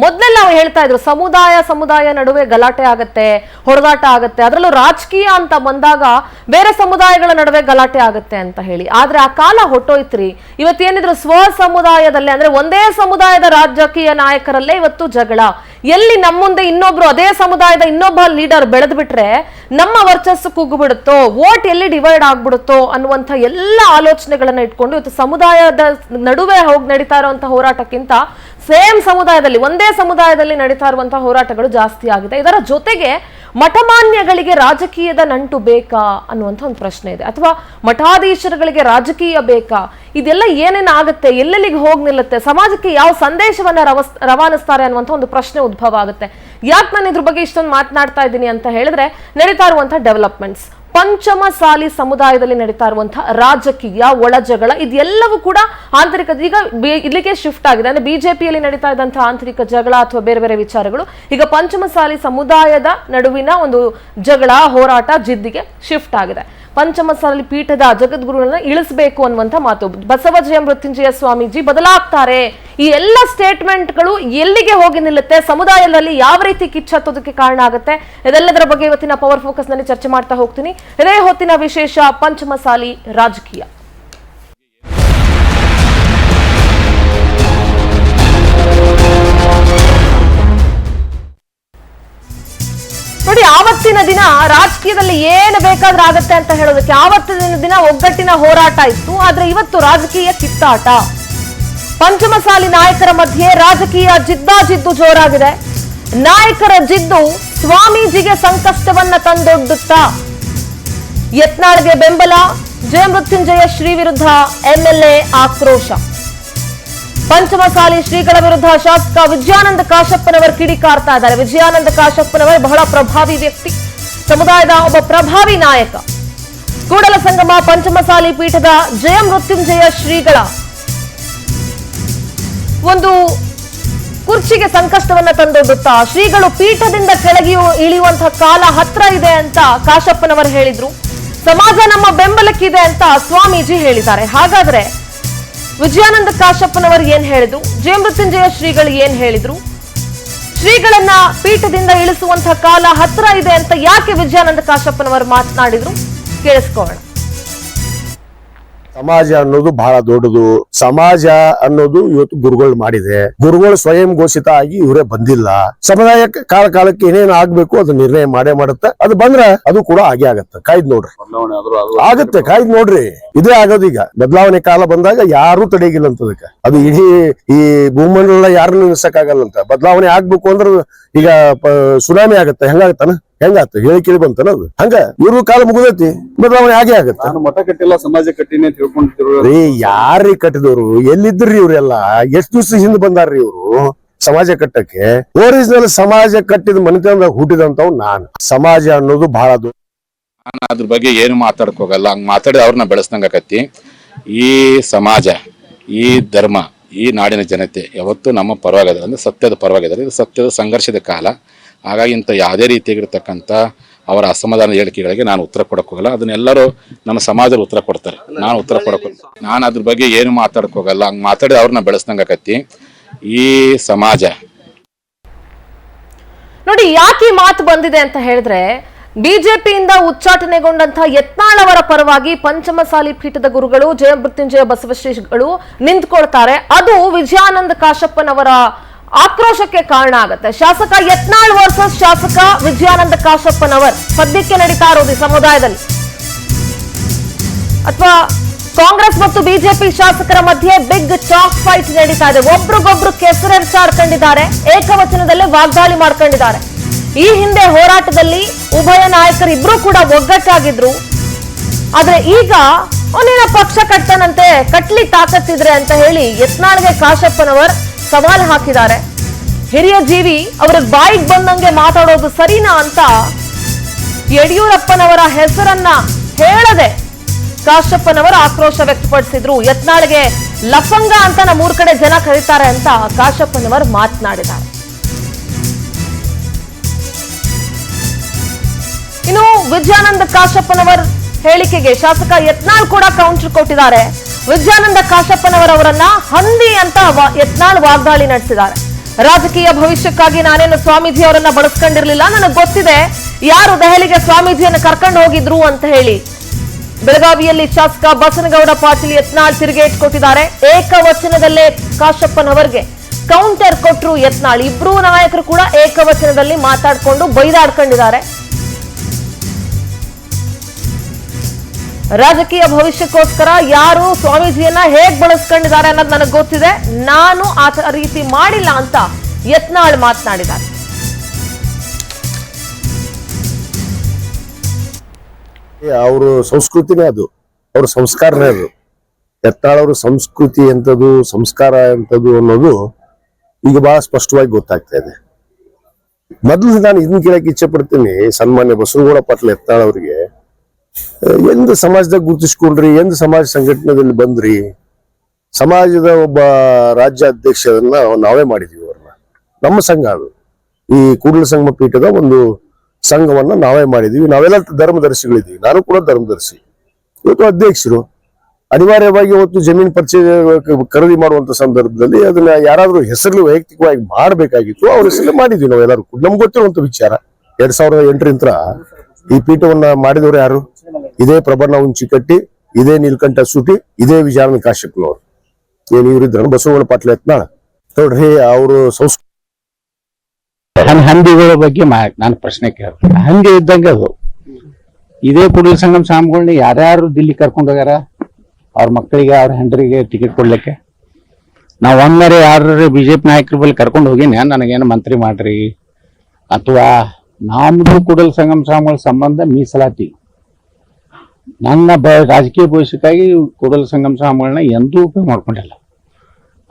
ಮೊದಲೆಲ್ಲ ನಾವು ಹೇಳ್ತಾ ಇದ್ರು ಸಮುದಾಯ ನಡುವೆ ಗಲಾಟೆ ಆಗತ್ತೆ, ಹೊಡೆದಾಟ ಆಗತ್ತೆ, ಅದರಲ್ಲೂ ರಾಜಕೀಯ ಅಂತ ಬಂದಾಗ ಬೇರೆ ಸಮುದಾಯಗಳ ನಡುವೆ ಗಲಾಟೆ ಆಗತ್ತೆ ಅಂತ ಹೇಳಿ. ಆದ್ರೆ ಆ ಕಾಲ ಹೊಟ್ಟೋಯ್ತ್ರಿ. ಇವತ್ತೇನಿದ್ರು ಸ್ವ ಸಮುದಾಯದಲ್ಲೇ ಅಂದ್ರೆ ಒಂದೇ ಸಮುದಾಯದ ರಾಜಕೀಯ ನಾಯಕರಲ್ಲೇ ಇವತ್ತು ಜಗಳ. ಎಲ್ಲಿ ನಮ್ಮ ಮುಂದೆ ಇನ್ನೊಬ್ರು ಅದೇ ಸಮುದಾಯದ ಇನ್ನೊಬ್ಬ ಲೀಡರ್ ಬೆಳೆದ್ ಬಿಟ್ರೆ ನಮ್ಮ ವರ್ಚಸ್ಸು ಕುಗ್ಗುಬಿಡುತ್ತೋ, ವೋಟ್ ಎಲ್ಲಿ ಡಿವೈಡ್ ಆಗ್ಬಿಡುತ್ತೋ ಅನ್ನುವಂಥ ಎಲ್ಲ ಆಲೋಚನೆಗಳನ್ನ ಇಟ್ಕೊಂಡು ಇವತ್ತು ಸಮುದಾಯದ ನಡುವೆ ಹೋಗಿ ನಡೀತಾ ಇರುವಂತಹ ಹೋರಾಟಕ್ಕಿಂತ ಸೇಮ್ ಸಮುದಾಯದಲ್ಲಿ ಒಂದೇ ಸಮುದಾಯದಲ್ಲಿ ನಡೀತಾ ಇರುವಂತಹ ಹೋರಾಟಗಳು ಜಾಸ್ತಿ ಆಗಿದೆ. ಇದರ ಜೊತೆಗೆ ಮಠಮಾನ್ಯಗಳಿಗೆ ರಾಜಕೀಯದ ನಂಟು ಬೇಕಾ ಅನ್ನುವಂಥ ಒಂದು ಪ್ರಶ್ನೆ ಇದೆ, ಅಥವಾ ಮಠಾಧೀಶರುಗಳಿಗೆ ರಾಜಕೀಯ ಬೇಕಾ? ಇದೆಲ್ಲ ಏನೇನಾಗುತ್ತೆ, ಎಲ್ಲೆಲ್ಲಿಗೆ ಹೋಗಿ ನಿಲ್ಲುತ್ತೆ, ಸಮಾಜಕ್ಕೆ ಯಾವ ಸಂದೇಶವನ್ನ ರವಾನಿಸ್ತಾರೆ ಅನ್ನುವಂಥ ಒಂದು ಪ್ರಶ್ನೆ ಉದ್ಭವ ಆಗುತ್ತೆ. ಯಾಕೆ ನಾನು ಇದ್ರ ಬಗ್ಗೆ ಇಷ್ಟೊಂದು ಮಾತನಾಡ್ತಾ ಇದ್ದೀನಿ ಅಂತ ಹೇಳಿದ್ರೆ, ನಡೀತಾ ಇರುವಂತಹ ಡೆವಲಪ್ಮೆಂಟ್ಸ್, ಪಂಚಮಸಾಲಿ ಸಮುದಾಯದಲ್ಲಿ ನಡೀತಾ ಇರುವಂತಹ ರಾಜಕೀಯ ಒಳಜಗಳ, ಇದೆಲ್ಲವೂ ಕೂಡ ಆಂತರಿಕ ಈಗ ಇಲ್ಲಿಗೆ ಶಿಫ್ಟ್ ಆಗಿದೆ. ಅಂದ್ರೆ ಬಿಜೆಪಿಯಲ್ಲಿ ನಡೀತಾ ಇದ್ದಂತಹ ಆಂತರಿಕ ಜಗಳ ಅಥವಾ ಬೇರೆ ಬೇರೆ ವಿಚಾರಗಳು ಈಗ ಪಂಚಮಸಾಲಿ ಸಮುದಾಯದ ನಡುವಿನ ಒಂದು ಜಗಳ, ಹೋರಾಟ, ಜಿದ್ದಿಗೆ ಶಿಫ್ಟ್ ಆಗಿದೆ. ಪಂಚಮಸಾಲಿ ಪೀಠದ ಜಗದ್ಗುರುಗಳನ್ನ ಇಳಿಸಬೇಕು ಅನ್ನುವಂಥ ಮಾತು. ಬಸವಜಯ ಮೃತ್ಯುಂಜಯ ಸ್ವಾಮೀಜಿ ಬದಲಾಗ್ತಾರೆ. ಈ ಎಲ್ಲ ಸ್ಟೇಟ್ಮೆಂಟ್ಗಳು ಎಲ್ಲಿಗೆ ಹೋಗಿ ನಿಲ್ಲುತ್ತೆ, ಸಮುದಾಯದಲ್ಲಿ ಯಾವ ರೀತಿ ಕಿಚ್ಚತ್ತೋದಕ್ಕೆ ಕಾರಣ ಆಗುತ್ತೆ, ಇದೆಲ್ಲದರ ಬಗ್ಗೆ ಇವತ್ತಿನ ಪವರ್ ಫೋಕಸ್ ನಲ್ಲಿ ಚರ್ಚೆ ಮಾಡ್ತಾ ಹೋಗ್ತೀನಿ. ಇದೇ ಹೊತ್ತಿನ ವಿಶೇಷ ಪಂಚಮಸಾಲಿ ರಾಜಕೀಯ. ನೋಡಿ, ಆವತ್ತಿನ ದಿನ ರಾಜಕೀಯದಲ್ಲಿ ಏನು ಬೇಕಾದ್ರೂ ಆಗತ್ತೆ ಅಂತ ಹೇಳೋದಕ್ಕೆ ಆವತ್ತಿನ ದಿನ ಒಗ್ಗಟ್ಟಿನ ಹೋರಾಟ ಇತ್ತು. ಆದ್ರೆ ಇವತ್ತು ರಾಜಕೀಯ ಕಿತ್ತಾಟ. ಪಂಚಮಸಾಲಿ ನಾಯಕರ ಮಧ್ಯೆ ರಾಜಕೀಯ ಜಿದ್ದಾಜಿದ್ದು ಜೋರಾಗಿದೆ. ನಾಯಕರ ಜಿದ್ದು ಸ್ವಾಮೀಜಿಗೆ ಸಂಕಷ್ಟವನ್ನ ತಂದೊಡ್ಡುತ್ತಾ? ಯತ್ನಾಳ್ಗೆ ಬೆಂಬಲ, ಜಯಮೃತ್ಯುಂಜಯ ಶ್ರೀ ವಿರುದ್ಧ ಎಂಎಲ್ಎ ಆಕ್ರೋಶ. ಪಂಚಮಸಾಲಿ ಶ್ರೀಗಳ ವಿರುದ್ಧ ಶಾಸಕ ವಿಜಯಾನಂದ ಕಾಶಪ್ಪನವರು ಕಿಡಿಕಾರ್ತಾ ಇದ್ದಾರೆ. ವಿಜಯಾನಂದ ಕಾಶಪ್ಪನವರು ಬಹಳ ಪ್ರಭಾವಿ ವ್ಯಕ್ತಿ, ಸಮುದಾಯದ ಒಬ್ಬ ಪ್ರಭಾವಿ ನಾಯಕ. ಕೂಡಲ ಸಂಗಮ ಪಂಚಮಸಾಲಿ ಪೀಠದ ಜಯಮೃತ್ಯುಂಜಯ ಶ್ರೀಗಳ ಒಂದು ಕುರ್ಚಿಗೆ ಸಂಕಷ್ಟವನ್ನ ತಂದೊಡ್ಡುತ್ತಾ ಶ್ರೀಗಳು ಪೀಠದಿಂದ ಕೆಳಗೆ ಇಳಿಯುವಂತಹ ಕಾಲ ಹತ್ರ ಇದೆ ಅಂತ ಕಾಶಪ್ಪನವರು ಹೇಳಿದ್ರು. ಸಮಾಜ ನಮ್ಮ ಬೆಂಬಲಕ್ಕಿದೆ ಅಂತ ಸ್ವಾಮೀಜಿ ಹೇಳಿದ್ದಾರೆ. ಹಾಗಾದ್ರೆ ವಿಜಯಾನಂದ ಕಾಶಪ್ಪನವರು ಏನ್ ಹೇಳಿದ್ರು, ಜಯಮೃತ್ಯುಂಜಯ ಶ್ರೀಗಳು ಏನ್ ಹೇಳಿದ್ರು, ಶ್ರೀಗಳನ್ನ ಪೀಠದಿಂದ ಇಳಿಸುವಂತಹ ಕಾಲ ಹತ್ರ ಇದೆ ಅಂತ ಯಾಕೆ ವಿಜಯಾನಂದ ಕಾಶಪ್ಪನವರು ಮಾತನಾಡಿದ್ರು, ಕೇಳಿಸ್ಕೊಳ್ಳೋಣ. ಸಮಾಜ ಅನ್ನೋದು ಬಹಳ ದೊಡ್ಡದು. ಸಮಾಜ ಅನ್ನೋದು ಇವತ್ತು ಗುರುಗಳು ಮಾಡಿದೆ. ಗುರುಗಳು ಸ್ವಯಂ ಘೋಷಿತ ಆಗಿ ಇವರೇ ಬಂದಿಲ್ಲ. ಸಮುದಾಯ ಕಾಲಕ್ಕೆ ಏನೇನು ಆಗ್ಬೇಕು ಅದು ನಿರ್ಣಯ ಮಾಡೇ ಮಾಡುತ್ತೆ. ಅದು ಬಂದ್ರೆ ಅದು ಕೂಡ ಆಗೇ ಆಗತ್ತೆ. ಕಾಯ್ದು ನೋಡ್ರಿ, ಆಗತ್ತೆ. ಕಾಯ್ದು ನೋಡ್ರಿ, ಇದೇ ಆಗೋದು. ಈಗ ಬದಲಾವಣೆ ಕಾಲ ಬಂದಾಗ ಯಾರು ತಡೆಗಿಲ್ಲ ಅಂತದಕ್ಕೆ. ಅದು ಇಡೀ ಈ ಭೂಮಂಡಲ ಯಾರನ್ನು ನಿಲ್ಸಕ್ಕಾಗಲ್ಲ ಅಂತ. ಬದಲಾವಣೆ ಆಗ್ಬೇಕು ಅಂದ್ರೆ ಈಗ ಸುನಾಮಿ ಆಗತ್ತೆ. ಹೆಂಗಾಗತ್ತಾನ? ಹೆಂಗಾತ ಹೇಳಿ ಕೇಳಿ ಬಂತನ? ಅದು ಹಂಗ ಇವ್ರ ಕಾಲ ಮುಗಿದೈತಿ, ಬದಲಾವಣೆ ಆಗೇ ಆಗತ್ತೆ. ಮಠ ಕಟ್ಟಿಲ್ಲ, ಸಮಾಜ ಕಟ್ಟಿನಿ ಅಂತ ಹೇಳ್ಕೊಂಡಿದ್ರು. ಯಾರ್ರಿ ಕಟ್ಟಿದವ್ರು? ಎಲ್ಲಿದ್ರಿ ಇವ್ರೆಲ್ಲ? ಎಷ್ಟು ದಿವಸ ಹಿಂದ್ ಬಂದಾರ್ರಿ ಇವ್ರು ಸಮಾಜ ಕಟ್ಟಕ್ಕೆ? ಒರಿಜಿನಲ್ ಸಮಾಜ ಕಟ್ಟಿದ ಮನೆತನದಾಗ ಹುಟ್ಟಿದಂತವ್ ನಾನು. ಸಮಾಜ ಅನ್ನೋದು ಬಹಳ ದೊಡ್ಡ. ನಾನು ಅದ್ರ ಬಗ್ಗೆ ಏನು ಮಾತಾಡಕ್ ಹೋಗಲ್ಲ. ಹಂಗ ಮಾತಾಡಿ ಅವ್ರನ್ನ ಬೆಳೆಸ್ದಂಗ ಆಕತಿ. ಈ ಸಮಾಜ, ಈ ಧರ್ಮ, ಈ ನಾಡಿನ ಜನತೆ ಯಾವತ್ತು ನಮ್ಮ ಪರವಾಗಿದ್ದಾರೆ, ಅಂದ್ರೆ ಸತ್ಯದ ಪರವಾಗಿದ್ದಾರೆ. ಇದು ಸತ್ಯದ ಸಂಘರ್ಷದ ಕಾಲ. ಹಾಗಾಗಿ ಇಂಥ ಯಾವುದೇ ರೀತಿಯಾಗಿರ್ತಕ್ಕಂಥ ಅವರ ಅಸಮಾಧಾನ ಹೇಳಿಕೆಗಳಿಗೆ ನಾನು ಉತ್ತರ ಕೊಡಕ್ ಹೋಗಲ್ಲ. ಅದನ್ನೆಲ್ಲರೂ ನಮ್ಮ ಸಮಾಜದಲ್ಲಿ ಉತ್ತರ ಕೊಡ್ತಾರೆ. ನಾನು ಉತ್ತರ ಕೊಡಕ್ ನಾನು ಅದ್ರ ಬಗ್ಗೆ ಏನು ಮಾತಾಡಕ್ ಹೋಗಲ್ಲ. ಹಂಗ ಮಾತಾಡಿ ಅವ್ರನ್ನ ಬೆಳೆಸ್ದಂಗ ಆಕತಿ. ಈ ಸಮಾಜ ನೋಡಿ, ಯಾಕೆ ಈ ಮಾತು ಬಂದಿದೆ ಅಂತ ಹೇಳಿದ್ರೆ, ಬಿಜೆಪಿಯಿಂದ ಉಚ್ಚಾಟನೆಗೊಂಡಂತಹ ಯತ್ನಾಳ್ ಅವರ ಪರವಾಗಿ ಪಂಚಮಸಾಲಿ ಪೀಠದ ಗುರುಗಳು ಜಯಮೃತ್ಯುಂಜಯ ಬಸವಶ್ರೀಗಳು ನಿಂತ್ಕೊಳ್ತಾರೆ. ಅದು ವಿಜಯಾನಂದ ಕಾಶಪ್ಪನವರ ಆಕ್ರೋಶಕ್ಕೆ ಕಾರಣ ಆಗುತ್ತೆ. ಶಾಸಕ ಯತ್ನಾಳ್ ವರ್ಸಸ್ ಶಾಸಕ ವಿಜಯಾನಂದ ಕಾಶಪ್ಪನವರ್ ಸದ್ಯಕ್ಕೆ ನಡೀತಾ ಇರೋದು ಸಮುದಾಯದಲ್ಲಿ, ಅಥವಾ ಕಾಂಗ್ರೆಸ್ ಮತ್ತು ಬಿಜೆಪಿ ಶಾಸಕರ ಮಧ್ಯೆ ಬಿಗ್ ಚಾಕ್ ಫೈಟ್ ನಡೀತಾ ಇದೆ. ಒಬ್ರಿಗೊಬ್ರು ಕೆಸರೆರಚಾಡ್ಕೊಂಡಿದ್ದಾರೆ, ಏಕವಚನದಲ್ಲೇ ವಾಗ್ದಾಳಿ ಮಾಡ್ಕೊಂಡಿದ್ದಾರೆ. ಈ ಹಿಂದೆ ಹೋರಾಟದಲ್ಲಿ ಉಭಯ ನಾಯಕರು ಇಬ್ರು ಕೂಡ ಒಗ್ಗಟ್ಟಾಗಿದ್ರು. ಆದ್ರೆ ಈಗ ಅವನೇನ ಪಕ್ಷ ಕಟ್ತಾನಂತೆ, ಕಟ್ಲಿ ತಾಕತ್ತಿದ್ರೆ ಅಂತ ಹೇಳಿ ಯತ್ನಾಳ್ಗೆ ಕಾಶಪ್ಪನವರ್ ಸವಾಲ್ ಹಾಕಿದ್ದಾರೆ. ಹಿರಿಯ ಜೀವಿ ಅವ್ರಿಗೆ ಬಾಯಿಗೆ ಬಂದಂಗೆ ಮಾತಾಡೋದು ಸರಿನಾ ಅಂತ ಯಡಿಯೂರಪ್ಪನವರ ಹೆಸರನ್ನ ಹೇಳದೆ ಕಾಶಪ್ಪನವರು ಆಕ್ರೋಶ ವ್ಯಕ್ತಪಡಿಸಿದ್ರು. ಯತ್ನಾಳ್ಗೆ ಲಫಂಗ ಅಂತ ನಮ್ಮೂರ್ ಕಡೆ ಜನ ಕರೀತಾರೆ ಅಂತ ಕಾಶಪ್ಪನವರು ಮಾತನಾಡಿದ್ದಾರೆ. ಇನ್ನು ವಿಜಯಾನಂದ ಕಾಶಪ್ಪನವರ್ ಹೇಳಿಕೆಗೆ ಶಾಸಕ ಯತ್ನಾಳ್ ಕೂಡ ಕೌಂಟರ್ ಕೊಟ್ಟಿದ್ದಾರೆ. ವಿಜಯಾನಂದ ಕಾಶಪ್ಪನವರವರನ್ನ ಹಂದಿ ಅಂತ ಯತ್ನಾಳ್ ವಾಗ್ದಾಳಿ ನಡೆಸಿದ್ದಾರೆ. ರಾಜಕೀಯ ಭವಿಷ್ಯಕ್ಕಾಗಿ ನಾನೇನು ಸ್ವಾಮೀಜಿ ಅವರನ್ನ ಬಳಸ್ಕೊಂಡಿರ್ಲಿಲ್ಲ, ನನಗೆ ಗೊತ್ತಿದೆ ಯಾರು ದೆಹಲಿಗೆ ಸ್ವಾಮೀಜಿಯನ್ನು ಕರ್ಕೊಂಡು ಹೋಗಿದ್ರು ಅಂತ ಹೇಳಿ. ಬೆಳಗಾವಿಯಲ್ಲಿ ಶಾಸಕ ಬಸನಗೌಡ ಪಾಟೀಲ್ ಯತ್ನಾಳ್ ತಿರುಗೇಟ್ ಕೊಟ್ಟಿದ್ದಾರೆ. ಏಕವಚನದಲ್ಲೇ ಕಾಶಪ್ಪನವರಿಗೆ ಕೌಂಟರ್ ಕೊಟ್ರು ಯತ್ನಾಳ್. ಇಬ್ರು ನಾಯಕರು ಕೂಡ ಏಕವಚನದಲ್ಲಿ ಮಾತಾಡ್ಕೊಂಡು ಬೈದಾಡ್ಕೊಂಡಿದ್ದಾರೆ. ರಾಜಕೀಯ ಭವಿಷ್ಯಕ್ಕೋಸ್ಕರ ಯಾರು ಸ್ವಾಮೀಜಿಯನ್ನ ಹೇಗ್ ಬಳಸ್ಕೊಂಡಿದ್ದಾರೆ ಅನ್ನೋದು ನನಗೆ ಗೊತ್ತಿದೆ, ನಾನು ಆ ರೀತಿ ಮಾಡಿಲ್ಲ ಅಂತ ಯತ್ನಾಳ್ ಮಾತನಾಡಿದ್ದಾರೆ. ಅವರು ಸಂಸ್ಕೃತಿನೇ ಅದು, ಅವ್ರ ಸಂಸ್ಕಾರನೇ ಅದು. ಯತ್ನಾಳ್ ಅವ್ರ ಸಂಸ್ಕೃತಿ ಎಂಥದ್ದು, ಸಂಸ್ಕಾರ ಎಂಥದ್ದು ಅನ್ನೋದು ಈಗ ಬಹಳ ಸ್ಪಷ್ಟವಾಗಿ ಗೊತ್ತಾಗ್ತಾ ಇದೆ. ಮೊದಲು ನಾನು ಇದನ್ನ ಕೇಳಕ್ಕೆ ಇಚ್ಛೆ ಪಡ್ತೀನಿ, ಸನ್ಮಾನ್ಯ ಬಸನಗೌಡ ಪಾಟೀಲ್ ಯತ್ನಾಳ್ ಅವ್ರಿಗೆ ಎಂದು ಸಮಾಜದಾಗ ಗುರುತಿಸ್ಕೊಂಡ್ರಿ, ಎಂದು ಸಮಾಜ ಸಂಘಟನೆಯಲ್ಲಿ ಬಂದ್ರಿ? ಸಮಾಜದ ಒಬ್ಬ ರಾಜ್ಯ ಅಧ್ಯಕ್ಷರನ್ನ ನಾವೇ ಮಾಡಿದೀವಿ ಅವ್ರನ್ನ. ನಮ್ಮ ಸಂಘ ಅದು, ಈ ಕೂಡಲ ಸಂಗಮ ಪೀಠದ ಒಂದು ಸಂಘವನ್ನ ನಾವೇ ಮಾಡಿದೀವಿ. ನಾವೆಲ್ಲ ಧರ್ಮದರ್ಶಿಗಳಿದ್ದೀವಿ, ನಾನು ಕೂಡ ಧರ್ಮದರ್ಶಿ. ಇವತ್ತು ಅಧ್ಯಕ್ಷರು ಅನಿವಾರ್ಯವಾಗಿ ಇವತ್ತು ಜಮೀನು ಪರಿಚಯ ಖರೀದಿ ಮಾಡುವಂತ ಸಂದರ್ಭದಲ್ಲಿ ಅದನ್ನ ಯಾರಾದ್ರೂ ಹೆಸರು ವೈಯಕ್ತಿಕವಾಗಿ ಮಾಡಬೇಕಾಗಿತ್ತು, ಅವ್ರ ಹೆಸರು ಮಾಡಿದ್ವಿ ನಾವೆಲ್ಲರೂ. ನಮ್ಗೆ ಗೊತ್ತಿರುವಂತ ವಿಚಾರ, 2008 ಈ ಪೀಠವನ್ನ ಮಾಡಿದವರು ಯಾರು? ಇದೇ ಪ್ರಬಣ್ಣ ಉಂಚಿಕಟ್ಟಿ, ಇದೇ ನೀಲಕಂಠ ಸೂಟಿ, ಇದೇ ವಿಚಾರಣ ಕಾಶ್ಯಪ್ನವರು. ಏನ್ ಇವರಿದ್ರ ಬಸವಗೌಡ ಪಾಟೀಲ್ ಯತ್ನಾಳ್ ನೋಡ್ರಿ. ಅವರು ಹಂದಿಗಳ ಬಗ್ಗೆ ನಾನು ಪ್ರಶ್ನೆ ಕೇಳ್ತೀನಿ. ಹಂದಿ ಇದ್ದಂಗೆ ಅದು. ಇದೇ ಕೂಡಲ ಸಂಗಮ ಸ್ವಾಮಿಗಳನ್ನ ಯಾರ್ಯಾರು ದಿಲ್ಲಿ ಕರ್ಕೊಂಡು ಹೋಗ್ಯಾರ ಅವ್ರ ಮಕ್ಕಳಿಗೆ, ಅವ್ರ ಹೆಂಡರಿಗೆ ಟಿಕೆಟ್ ಕೊಡ್ಲಿಕ್ಕೆ? ನಾವು ಒಮ್ಮೆ ಯಾರು ಬಿಜೆಪಿ ನಾಯಕರ ಬಳಿ ಕರ್ಕೊಂಡು ಹೋಗಿನಿ, ನನಗೇನು ಮಂತ್ರಿ ಮಾಡ್ರಿ, ಅಥವಾ ನಮ್ದು ಕೂಡಲ ಸಂಗಮ ಸ್ವಾಮಿಗಳ ಸಂಬಂಧ ಮೀಸಲಾತಿ. ನನ್ನ ರಾಜಕೀಯ ಭವಿಷ್ಯಕ್ಕಾಗಿ ಕೂಡಲ ಸಂಗಮ ಸ್ವಾಮಿಗಳನ್ನ ಎಂದೂ ಉಪಯೋಗ ಮಾಡ್ಕೊಂಡಿಲ್ಲ.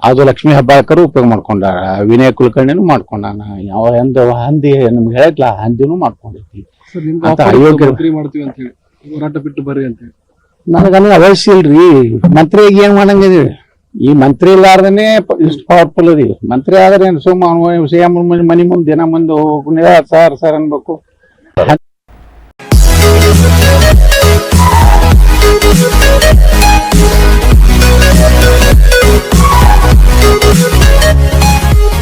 ಅದು ಲಕ್ಷ್ಮೀ ಹೆಬ್ಬಾಳ್ಕರ್ ಉಪಯೋಗ ಮಾಡ್ಕೊಂಡಾರ, ವಿನಯ ಕುಲಕರ್ಣಿನೂ ಮಾಡ್ಕೊಂಡಾನ, ಯಾವ ಹಂದಿ ನಿಮ್ಗೆ ಹೇಳಿದ್ಲ ಹಂದಿನೂ ಮಾಡ್ಕೊಂಡೈತಿ. ಮಾಡ್ತೀವಿ ಅಂತ ಹೇಳಿ ಹೋರಾಟ ಬಿಟ್ಟು ಬರ್ರಿ ಅಂತ ಹೇಳಿ ನನಗನ್ನ ಅವಶ್ಯ ಇಲ್ರಿ. ಮಂತ್ರಿಗೆ ಏನ್ ಮಾಡಂಗಿದೀವಿ? ಈ ಮಂತ್ರಿ ಇಲ್ಲಾರ್ದನೆ ಇಷ್ಟು ಪವರ್ಫುಲ್ ಅದೀವಿ. ಮಂತ್ರಿ ಆದ್ರೆ ಸುಮ್ಮ ಮನಿ ಮುಂದೆ ದಿನ ಮುಂದೆ ಸರ್ ಅನ್ಬೇಕು.